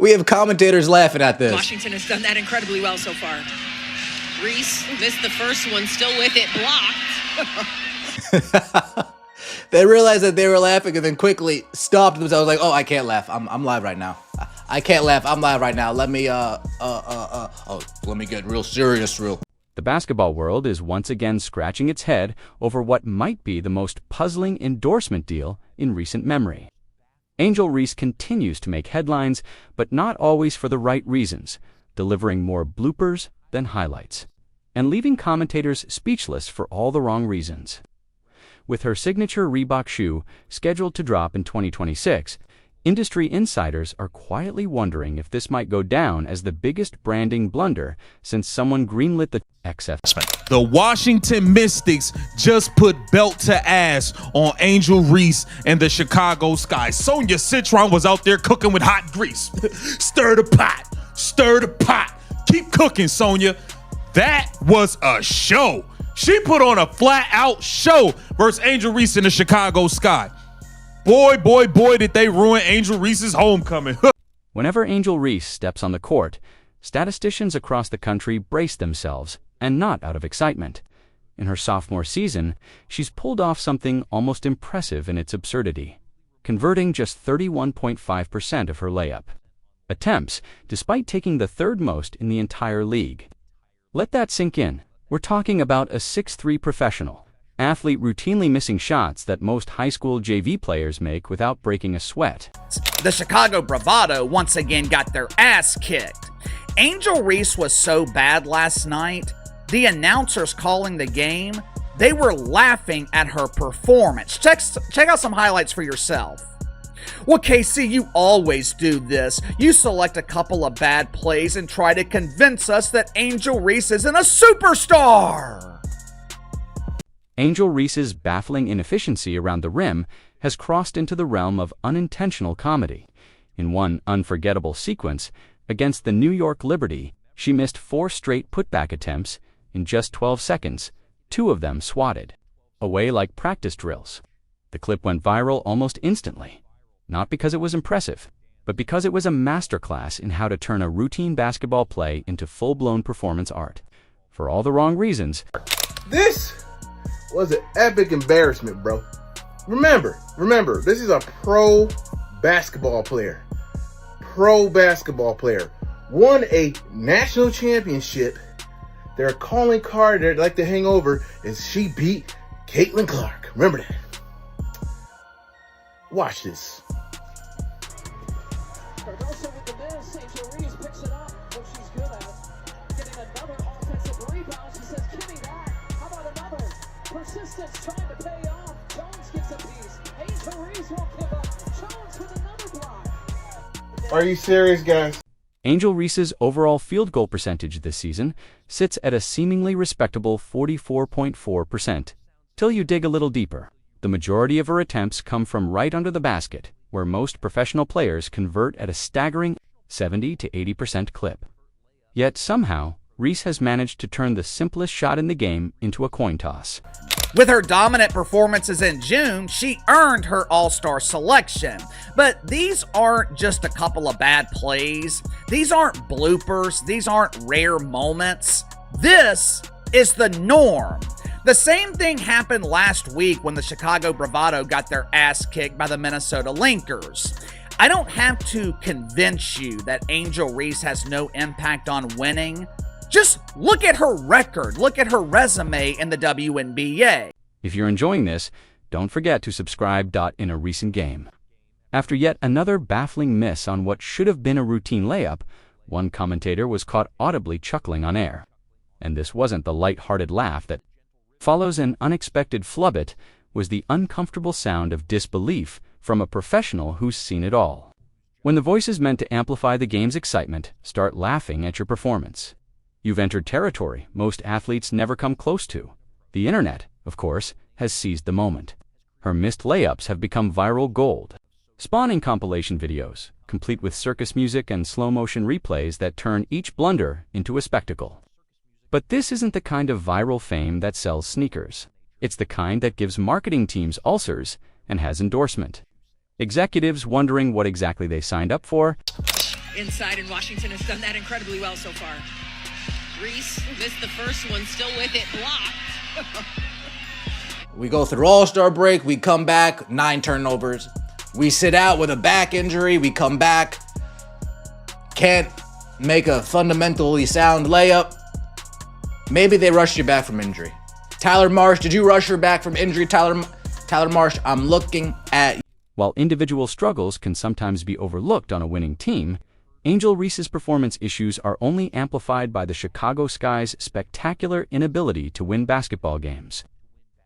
We have commentators laughing at this. Washington has done that incredibly well so far. Reese missed the first one, still with it blocked. They realized that they were laughing and then quickly stopped themselves like, oh, I can't laugh. I'm live right now. I can't laugh. I'm live right now. Let me get real serious. The basketball world is once again scratching its head over what might be the most puzzling endorsement deal in recent memory. Angel Reese continues to make headlines, but not always for the right reasons, delivering more bloopers than highlights, and leaving commentators speechless for all the wrong reasons. With her signature Reebok shoe scheduled to drop in 2026, industry insiders are quietly wondering if this might go down as the biggest branding blunder since someone greenlit the XF. The Washington Mystics just put belt to ass on Angel Reese and the Chicago Sky. Sonia Citron was out there cooking with hot grease. Stir the pot, stir the pot. Keep cooking, Sonia. That was a show. She put on a flat-out show versus Angel Reese and the Chicago Sky. Boy, did they ruin Angel Reese's homecoming. Whenever Angel Reese steps on the court, statisticians across the country brace themselves, and not out of excitement. In her sophomore season, she's pulled off something almost impressive in its absurdity, converting just 31.5% of her layup attempts, despite taking the third most in the entire league. Let that sink in. We're talking about a 6'3" professional athlete routinely missing shots that most high school JV players make without breaking a sweat. The Chicago Bravado once again got their ass kicked. Angel Reese was so bad last night, the announcers calling the game, they were laughing at her performance. Check out some highlights for yourself. Well, KC, you always do this. You select a couple of bad plays and try to convince us that Angel Reese isn't a superstar. Angel Reese's baffling inefficiency around the rim has crossed into the realm of unintentional comedy. In one unforgettable sequence, against the New York Liberty, she missed 4 straight putback attempts in just 12 seconds, 2 of them swatted away like practice drills. The clip went viral almost instantly, not because it was impressive, but because it was a masterclass in how to turn a routine basketball play into full-blown performance art. For all the wrong reasons. This was an epic embarrassment, bro. Remember, this is a pro basketball player. Won a national championship. Their calling card they'd like to hang over is she beat Caitlin Clark. Remember that. Watch this. Persistence trying to pay off. Jones gets a piece. Angel Reese won't give up. Jones with another block. Are you serious, guys? Angel Reese's overall field goal percentage this season sits at a seemingly respectable 44.4%. Till you dig a little deeper, the majority of her attempts come from right under the basket, where most professional players convert at a staggering 70 to 80% clip. Yet somehow, Reese has managed to turn the simplest shot in the game into a coin toss. With her dominant performances in June, she earned her All-Star selection. But these aren't just a couple of bad plays. These aren't bloopers. These aren't rare moments. This is the norm. The same thing happened last week when the Chicago Bravado got their ass kicked by the Minnesota Lakers. I don't have to convince you that Angel Reese has no impact on winning. Just look at her record, look at her resume in the WNBA. If you're enjoying this, don't forget to subscribe. In a recent game, after yet another baffling miss on what should have been a routine layup, one commentator was caught audibly chuckling on air. And this wasn't the light-hearted laugh that follows an unexpected flub. It was the uncomfortable sound of disbelief from a professional who's seen it all. When the voices meant to amplify the game's excitement start laughing at your performance, you've entered territory most athletes never come close to. The internet, of course, has seized the moment. Her missed layups have become viral gold, spawning compilation videos, complete with circus music and slow-motion replays that turn each blunder into a spectacle. But this isn't the kind of viral fame that sells sneakers. It's the kind that gives marketing teams ulcers and has endorsement. Executives wondering what exactly they signed up for, inside, and Washington has done that incredibly well so far. Reese missed the first one, still with it, blocked. We go through All-Star break, we come back, 9 turnovers. We sit out with a back injury, we come back, can't make a fundamentally sound layup. Maybe they rushed you back from injury. Tyler Marsh, did you rush her back from injury? Tyler Marsh, I'm looking at you. While individual struggles can sometimes be overlooked on a winning team, Angel Reese's performance issues are only amplified by the Chicago Sky's spectacular inability to win basketball games.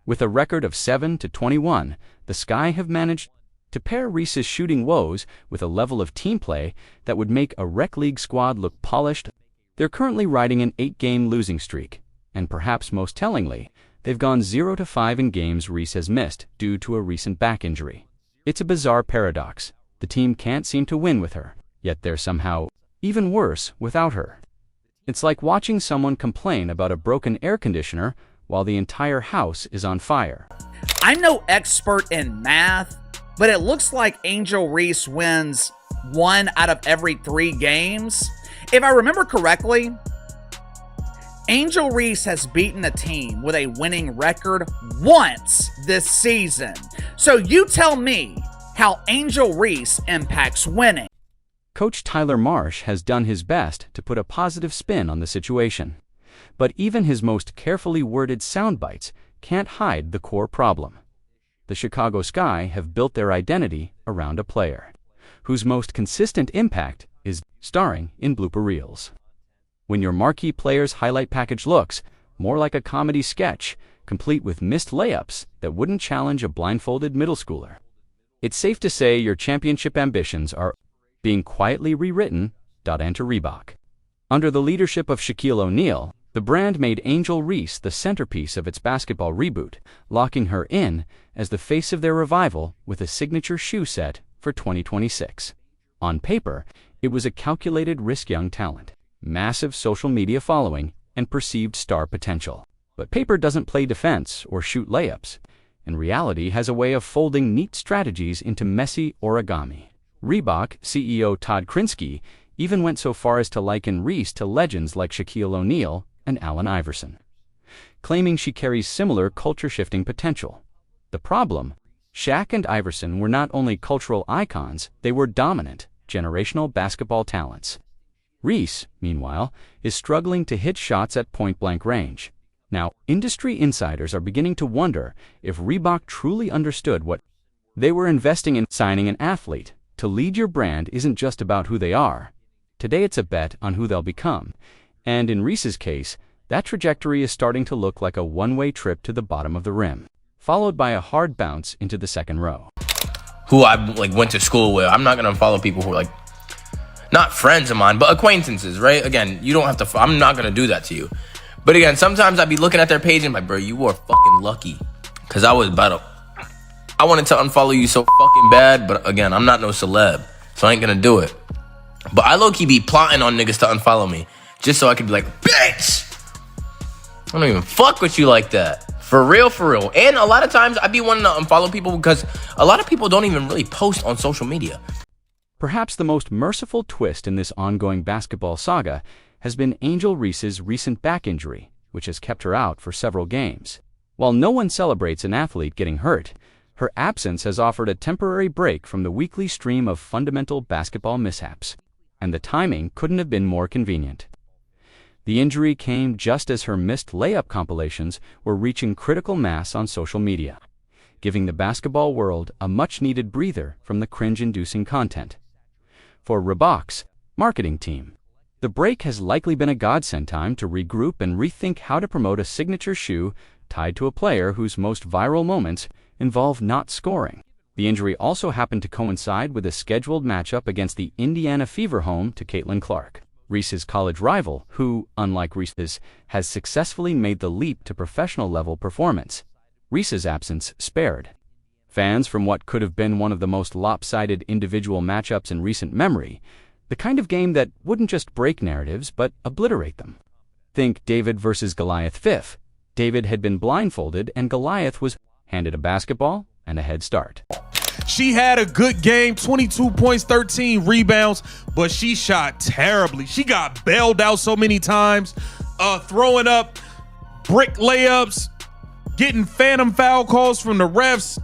With a record of 7-21, the Sky have managed to pair Reese's shooting woes with a level of team play that would make a rec league squad look polished. They're currently riding an 8-game losing streak, and perhaps most tellingly, they've gone 0-5 in games Reese has missed due to a recent back injury. It's a bizarre paradox. The team can't seem to win with her, yet they're somehow even worse without her. It's like watching someone complain about a broken air conditioner while the entire house is on fire. I'm no expert in math, but it looks like Angel Reese wins 1 out of every 3 games. If I remember correctly, Angel Reese has beaten a team with a winning record once this season. So you tell me how Angel Reese impacts winning. Coach Tyler Marsh has done his best to put a positive spin on the situation, but even his most carefully worded sound bites can't hide the core problem. The Chicago Sky have built their identity around a player, whose most consistent impact is starring in blooper reels. When your marquee player's highlight package looks more like a comedy sketch, complete with missed layups that wouldn't challenge a blindfolded middle schooler, it's safe to say your championship ambitions are being quietly rewritten. Enter Reebok. Under the leadership of Shaquille O'Neal, the brand made Angel Reese the centerpiece of its basketball reboot, locking her in as the face of their revival with a signature shoe set for 2026. On paper, it was a calculated risk-young talent, massive social media following, and perceived star potential. But paper doesn't play defense or shoot layups, and reality has a way of folding neat strategies into messy origami. Reebok CEO Todd Krinsky even went so far as to liken Reese to legends like Shaquille O'Neal and Allen Iverson, claiming she carries similar culture-shifting potential. The problem? Shaq and Iverson were not only cultural icons, they were dominant, generational basketball talents. Reese, meanwhile, is struggling to hit shots at point-blank range. Now, industry insiders are beginning to wonder if Reebok truly understood what they were investing in. Signing an athlete to lead your brand isn't just about who they are. Today it's a bet on who they'll become. And in Reese's case, that trajectory is starting to look like a one-way trip to the bottom of the rim, followed by a hard bounce into the second row. Who I went to school with. I'm not gonna follow people who are not friends of mine, but acquaintances, right? Again, you don't have to. I'm not gonna do that to you. But again, sometimes I'd be looking at their page and bro, you were fucking lucky, cause I wanted to unfollow you so fucking bad, but again, I'm not no celeb, so I ain't gonna do it. But I low-key be plotting on niggas to unfollow me, just so I could be like, bitch! I don't even fuck with you like that. For real, for real. And a lot of times, I be wanting to unfollow people because a lot of people don't even really post on social media. Perhaps the most merciful twist in this ongoing basketball saga has been Angel Reese's recent back injury, which has kept her out for several games. While no one celebrates an athlete getting hurt, her absence has offered a temporary break from the weekly stream of fundamental basketball mishaps, and the timing couldn't have been more convenient. The injury came just as her missed layup compilations were reaching critical mass on social media, giving the basketball world a much-needed breather from the cringe-inducing content. For Reebok's marketing team, the break has likely been a godsend time to regroup and rethink how to promote a signature shoe tied to a player whose most viral moments involve not scoring. The injury also happened to coincide with a scheduled matchup against the Indiana Fever home to Caitlin Clark, Reese's college rival, who, unlike Reese's, has successfully made the leap to professional-level performance. Reese's absence spared fans from what could have been one of the most lopsided individual matchups in recent memory, the kind of game that wouldn't just break narratives but obliterate them. Think David versus Goliath fifth. David had been blindfolded and Goliath was handed a basketball and a head start. She had a good game, 22 points, 13 rebounds, but she shot terribly. She got bailed out so many times, throwing up brick layups, getting phantom foul calls from the refs.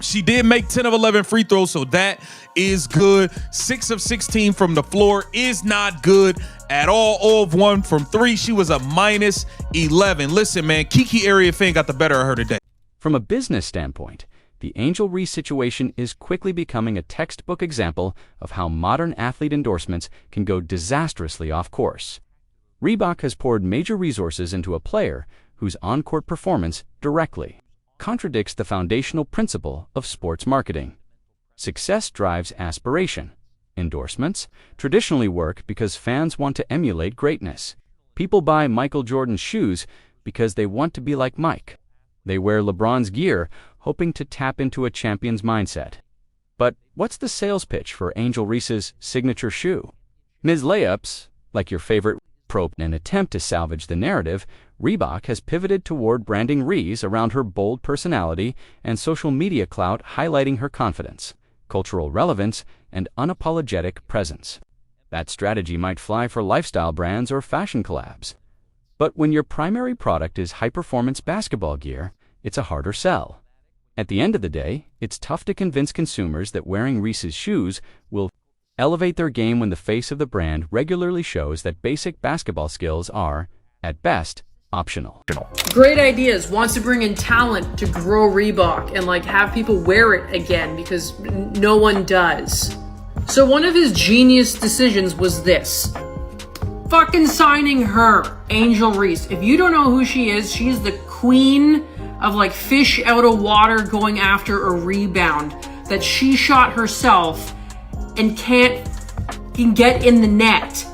She did make 10 of 11 free throws, so that is good. 6 of 16 from the floor is not good at all. 0 of 1 from 3. She was a minus 11. Listen, man, Kiki Area Fan got the better of her today. From a business standpoint, the Angel Reese situation is quickly becoming a textbook example of how modern athlete endorsements can go disastrously off course. Reebok has poured major resources into a player whose on-court performance directly contradicts the foundational principle of sports marketing. Success drives aspiration. Endorsements traditionally work because fans want to emulate greatness. People buy Michael Jordan's shoes because they want to be like Mike. They wear LeBron's gear hoping to tap into a champion's mindset. But what's the sales pitch for Angel Reese's signature shoe? Ms. Layups, like your favorite probe. In an attempt to salvage the narrative, Reebok has pivoted toward branding Reese around her bold personality and social media clout, highlighting her confidence, cultural relevance, and unapologetic presence. That strategy might fly for lifestyle brands or fashion collabs. But when your primary product is high-performance basketball gear, it's a harder sell. At the end of the day, it's tough to convince consumers that wearing Reese's shoes will elevate their game when the face of the brand regularly shows that basic basketball skills are, at best, optional. Great ideas. Wants to bring in talent to grow Reebok and have people wear it again because no one does. So one of his genius decisions was this. Fucking signing her, Angel Reese. If you don't know who she is, she's the queen of fish out of water going after a rebound that she shot herself and can't get in the net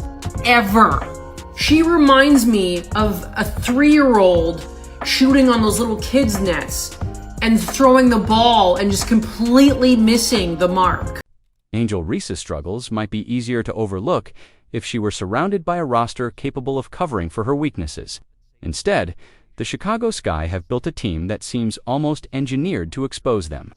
ever. She reminds me of a 3-year-old shooting on those little kids' nets and throwing the ball and just completely missing the mark. Angel Reese's struggles might be easier to overlook if she were surrounded by a roster capable of covering for her weaknesses. Instead, the Chicago Sky have built a team that seems almost engineered to expose them.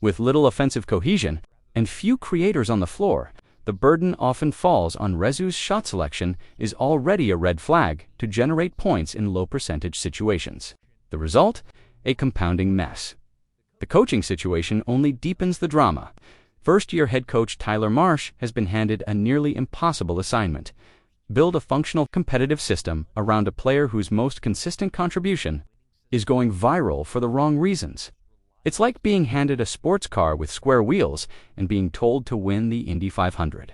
With little offensive cohesion and few creators on the floor, the burden often falls on Rezu's shot selection is already a red flag to generate points in low-percentage situations. The result? A compounding mess. The coaching situation only deepens the drama. First-year head coach Tyler Marsh has been handed a nearly impossible assignment. Build a functional competitive system around a player whose most consistent contribution is going viral for the wrong reasons. It's like being handed a sports car with square wheels and being told to win the Indy 500.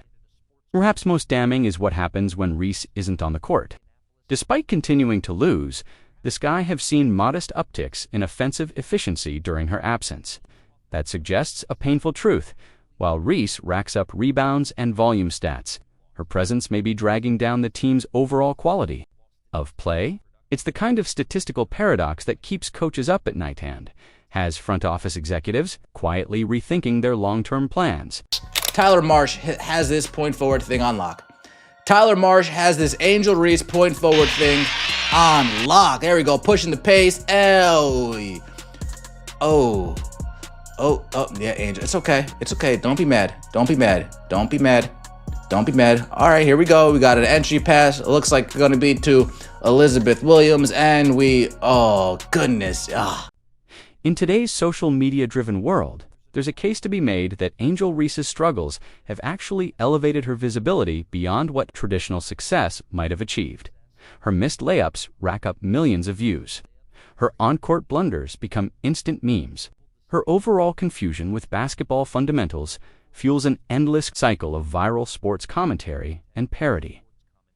Perhaps most damning is what happens when Reese isn't on the court. Despite continuing to lose, the Sky have seen modest upticks in offensive efficiency during her absence. That suggests a painful truth. While Reese racks up rebounds and volume stats, her presence may be dragging down the team's overall quality of play. It's the kind of statistical paradox that keeps coaches up at night and has front office executives quietly rethinking their long-term plans. Tyler Marsh has this point forward thing on lock. Tyler Marsh has this Angel Reese point forward thing on lock. There we go, pushing the pace. Oh, yeah, Angel. It's okay. It's okay. Don't be mad. Don't be mad. Don't be mad. Don't be mad. All right, here we go. We got an entry pass. It looks like it's going to be to Elizabeth Williams, and oh, goodness. In today's social media-driven world, there's a case to be made that Angel Reese's struggles have actually elevated her visibility beyond what traditional success might have achieved. Her missed layups rack up millions of views. Her on-court blunders become instant memes. Her overall confusion with basketball fundamentals fuels an endless cycle of viral sports commentary and parody.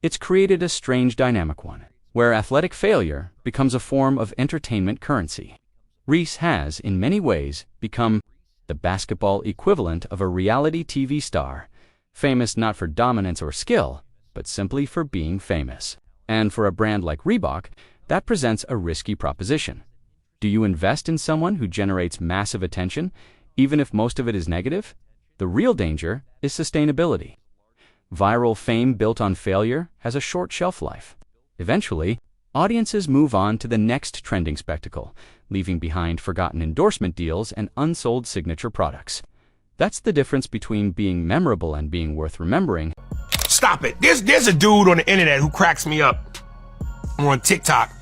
It's created a strange dynamic one, where athletic failure becomes a form of entertainment currency. Reese has, in many ways, become the basketball equivalent of a reality TV star, famous not for dominance or skill, but simply for being famous. And for a brand like Reebok, that presents a risky proposition. Do you invest in someone who generates massive attention, even if most of it is negative? The real danger is sustainability. Viral fame built on failure has a short shelf life. Eventually, audiences move on to the next trending spectacle, leaving behind forgotten endorsement deals and unsold signature products. That's the difference between being memorable and being worth remembering. Stop it. There's a dude on the internet who cracks me up. On TikTok,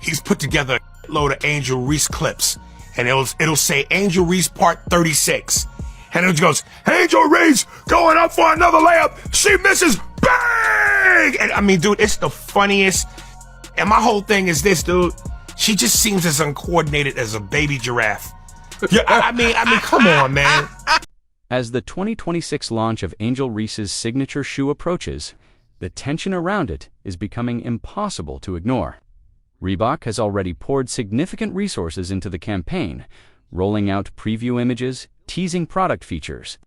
he's put together a load of Angel Reese clips, and it'll say Angel Reese part 36. And it goes, Angel Reese going up for another layup. She misses. Bang! And I mean, dude, it's the funniest. And my whole thing is this, dude. She just seems as uncoordinated as a baby giraffe. Yeah, I mean, come on, man. As the 2026 launch of Angel Reese's signature shoe approaches, the tension around it is becoming impossible to ignore. Reebok has already poured significant resources into the campaign, rolling out preview images, teasing product features,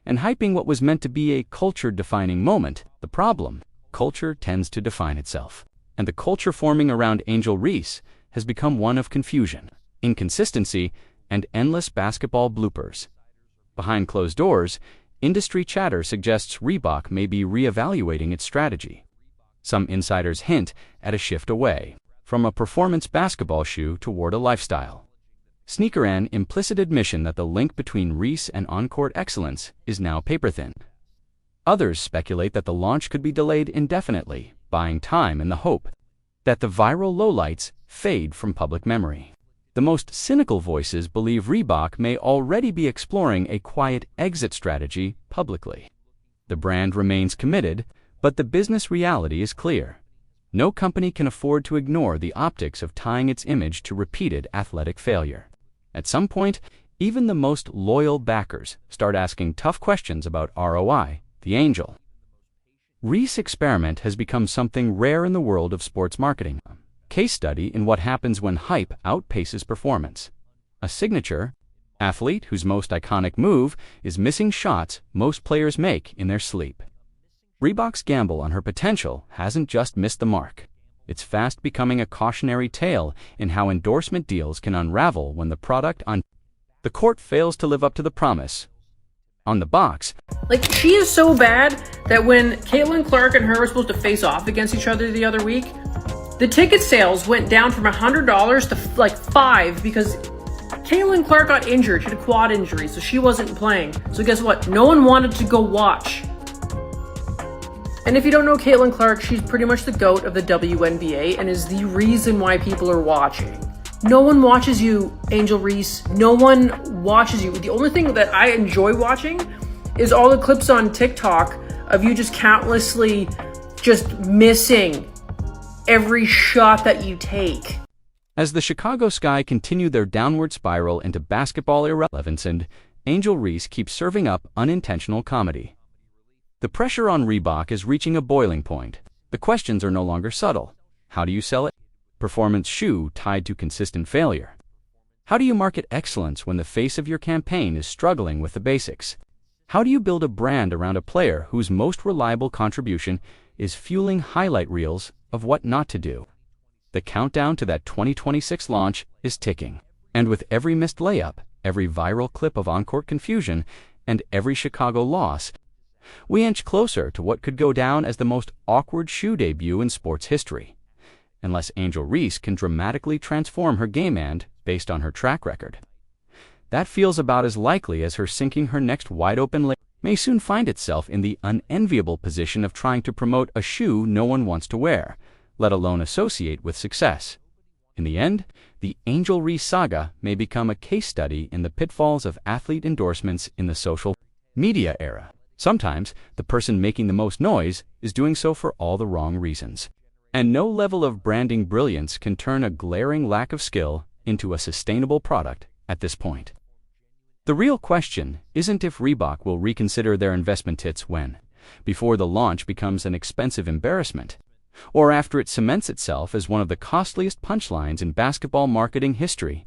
and hyping what was meant to be a culture-defining moment. The problem: culture tends to define itself, and the culture forming around Angel Reese has become one of confusion, inconsistency, and endless basketball bloopers. Behind closed doors, industry chatter suggests Reebok may be reevaluating its strategy. Some insiders hint at a shift away from a performance basketball shoe toward a lifestyle. Sneaker an implicit admission that the link between Reese and on-court excellence is now paper-thin. Others speculate that the launch could be delayed indefinitely, buying time in the hope that the viral lowlights fade from public memory. The most cynical voices believe Reebok may already be exploring a quiet exit strategy publicly. The brand remains committed, but the business reality is clear. No company can afford to ignore the optics of tying its image to repeated athletic failure. At some point, even the most loyal backers start asking tough questions about ROI, the Angel Reese experiment has become something rare in the world of sports marketing. Case study in what happens when hype outpaces performance. A signature athlete whose most iconic move is missing shots most players make in their sleep. Reebok's gamble on her potential hasn't just missed the mark. It's fast becoming a cautionary tale in how endorsement deals can unravel when the product on the court fails to live up to the promise on the box. Like, she is so bad that when Caitlin Clark and her were supposed to face off against each other the other week, the ticket sales went down from $100 to like $5 because Caitlin Clark got injured. She had a quad injury, so she wasn't playing. So guess what? No one wanted to go watch. And if you don't know Caitlin Clark, she's pretty much the GOAT of the WNBA and is the reason why people are watching. No one watches you, Angel Reese. No one watches you. The only thing that I enjoy watching is all the clips on TikTok of you just countlessly just missing every shot that you take. As the Chicago Sky continue their downward spiral into basketball irrelevance, and Angel Reese keeps serving up unintentional comedy. The pressure on Reebok is reaching a boiling point. The questions are no longer subtle. How do you sell it? Performance shoe tied to consistent failure. How do you market excellence when the face of your campaign is struggling with the basics? How do you build a brand around a player whose most reliable contribution is fueling highlight reels of what not to do? The countdown to that 2026 launch is ticking. And with every missed layup, every viral clip of on-court confusion, and every Chicago loss, we inch closer to what could go down as the most awkward shoe debut in sports history. Unless Angel Reese can dramatically transform her game and based on her track record. That feels about as likely as her sinking her next wide-open layup may soon find itself in the unenviable position of trying to promote a shoe no one wants to wear, let alone associate with success. In the end, the Angel Reese saga may become a case study in the pitfalls of athlete endorsements in the social media era. Sometimes, the person making the most noise is doing so for all the wrong reasons. And no level of branding brilliance can turn a glaring lack of skill into a sustainable product at this point. The real question isn't if Reebok will reconsider their investment hits when, before the launch becomes an expensive embarrassment, or after it cements itself as one of the costliest punchlines in basketball marketing history.